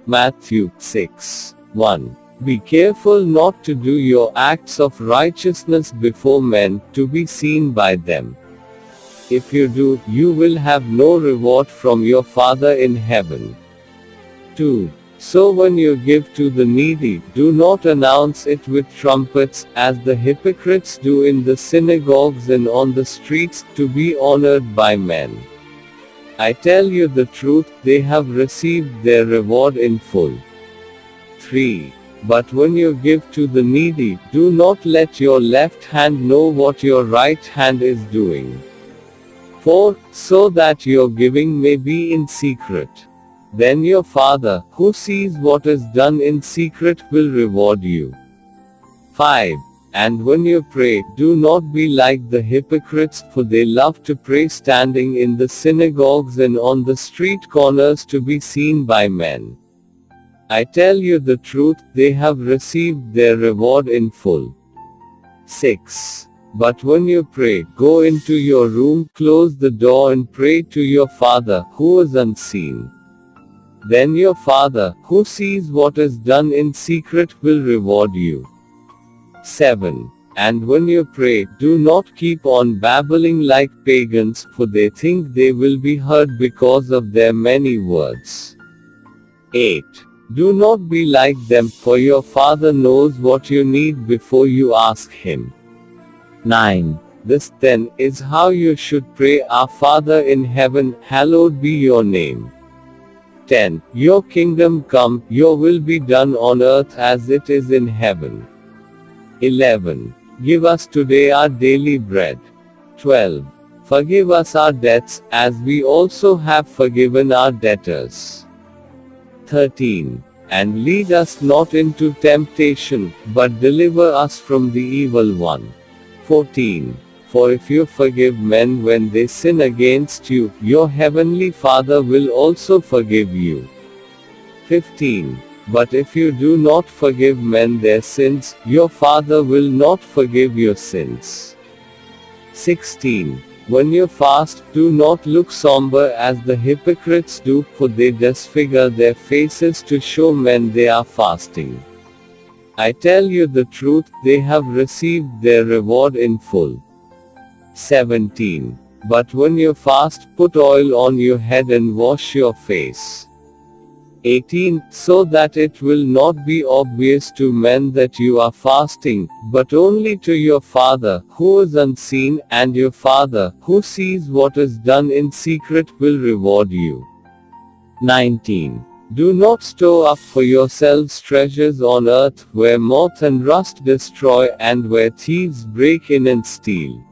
Matthew 6:1. Be careful not to do your acts of righteousness before men, to be seen by them. If you do, you will have no reward from your Father in heaven. 2. So when you give to the needy, do not announce it with trumpets, as the hypocrites do in the synagogues and on the streets, to be honored by men. I tell you the truth, they have received their reward in full. 3. But when you give to the needy, do not let your left hand know what your right hand is doing. 4. So that your giving may be in secret. Then your Father, who sees what is done in secret, will reward you. 5. And when you pray, do not be like the hypocrites, for they love to pray standing in the synagogues and on the street corners to be seen by men. I tell you the truth, they have received their reward in full. 6. But when you pray, go into your room, close the door and pray to your Father, who is unseen. Then your Father, who sees what is done in secret, will reward you. 7. And when you pray, do not keep on babbling like pagans, for they think they will be heard because of their many words. 8. Do not be like them, for your Father knows what you need before you ask Him. 9. This then is how you should pray: Our Father in heaven, hallowed be your name. 10. Your kingdom come, your will be done on earth as it is in heaven. 11. Give us today our daily bread. 12. Forgive us our debts, as we also have forgiven our debtors. 13. And lead us not into temptation, but deliver us from the evil one. 14. For if you forgive men when they sin against you, your heavenly Father will also forgive you. 15. But if you do not forgive men their sins, your Father will not forgive your sins. 16. When you fast, do not look somber as the hypocrites do, for they disfigure their faces to show men they are fasting. I tell you the truth, they have received their reward in full. 17. But when you fast, put oil on your head and wash your face. 18. So that it will not be obvious to men that you are fasting, but only to your Father, who is unseen, and your Father, who sees what is done in secret, will reward you. 19. Do not store up for yourselves treasures on earth, where moth and rust destroy, and where thieves break in and steal.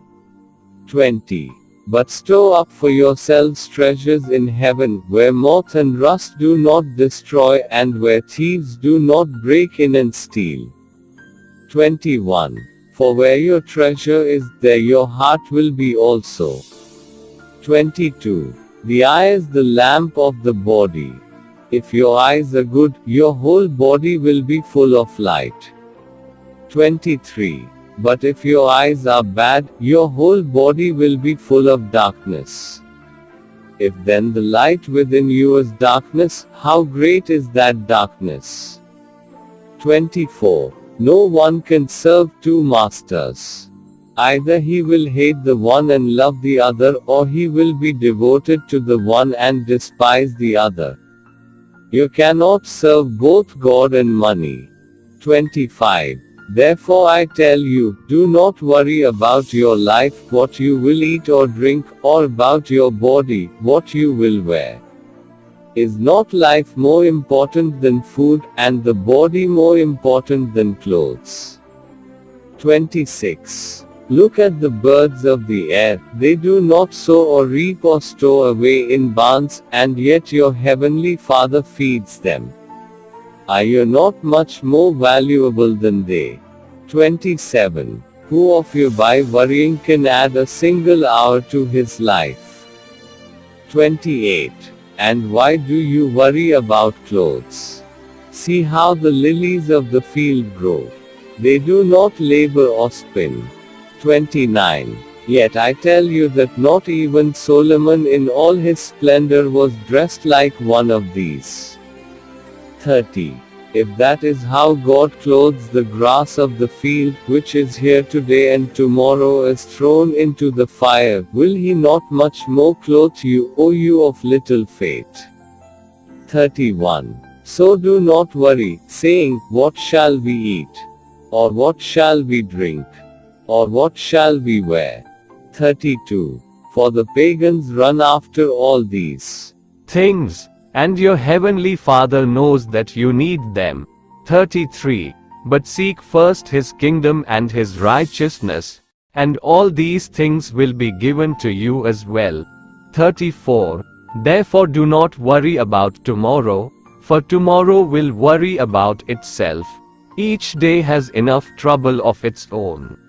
20. But store up for yourselves treasures in heaven, where moth and rust do not destroy, and where thieves do not break in and steal. 21. For where your treasure is, there your heart will be also. 22. The eye is the lamp of the body. If your eyes are good, your whole body will be full of light. 23. But if your eyes are bad, your whole body will be full of darkness. If then the light within you is darkness, how great is that darkness? 24. No one can serve two masters. Either he will hate the one and love the other, or he will be devoted to the one and despise the other. You cannot serve both God and money. 25. Therefore I tell you, do not worry about your life, what you will eat or drink, or about your body, what you will wear. Is not life more important than food, and the body more important than clothes? 26. Look at the birds of the air, they do not sow or reap or store away in barns, and yet your heavenly Father feeds them. Are you not much more valuable than they? 27. Who of you by worrying can add a single hour to his life? 28. And why do you worry about clothes? See how the lilies of the field grow. They do not labor or spin. 29. Yet I tell you that not even Solomon in all his splendor was dressed like one of these. 30. If that is how God clothes the grass of the field, which is here today and tomorrow is thrown into the fire, will he not much more clothe you, O you of little faith? 31. So do not worry, saying, What shall we eat? Or what shall we drink? Or what shall we wear? 32. For the pagans run after all these things, and your heavenly Father knows that you need them. 33. But seek first his kingdom and his righteousness, and all these things will be given to you as well. 34. Therefore do not worry about tomorrow, for tomorrow will worry about itself. Each day has enough trouble of its own.